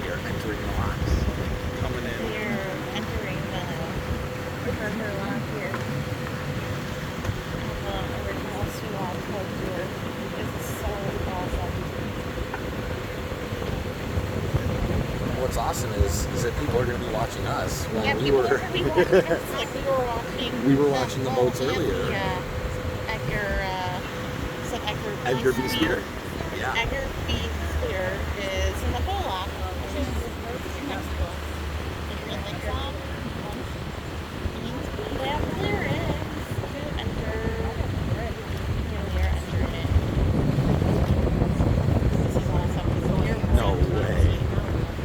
We are entering the locks. Coming in. We're entering the Burger Lock here. The original Soo Locks code tour. This is so awesome. What's awesome is that people are going to be watching us. When Yeah, we people were are watching us like we were watching the boats earlier. Edgar B. Spear. Yeah. Edgar B. Spear is in the whole lock, which is next to us. If you're in the top, that there is to enter. Here we are entering it. This is awesome. No way.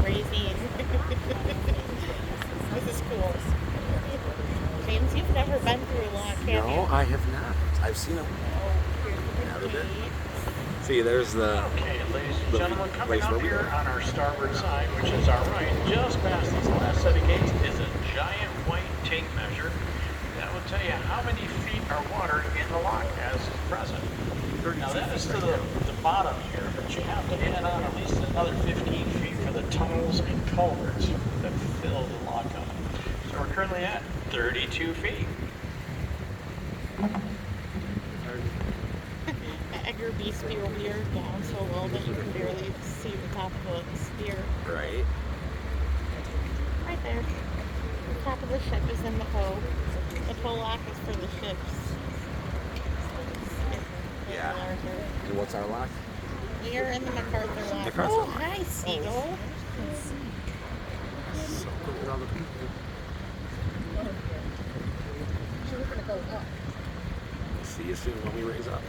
Crazy. This is cool. James, you've never been through a lock, have you? No, I have not. I've seen them. Here's the bit. gate. See, there's the Okay, ladies and gentlemen, coming place where up we here are. on our starboard side, which is our right, just past this last set of gates, is a giant white tape measure that will tell you how many feet are water in the lock as present. Now that is to the bottom here, but you have to add on at least another 15 feet for the tunnels and culverts that fill the lock up. So we're currently at 32 feet. Edgar B. Spear, we are down so low that you can barely see the top of the spear. Right. Right there. The top of the ship is in the tow. The tow lock is for the ships. Yeah. And what's our lock? We are in the MacArthur lock. MacArthur Oh, lock. hi, Seagull. So cool with all the people. See you soon when we raise up.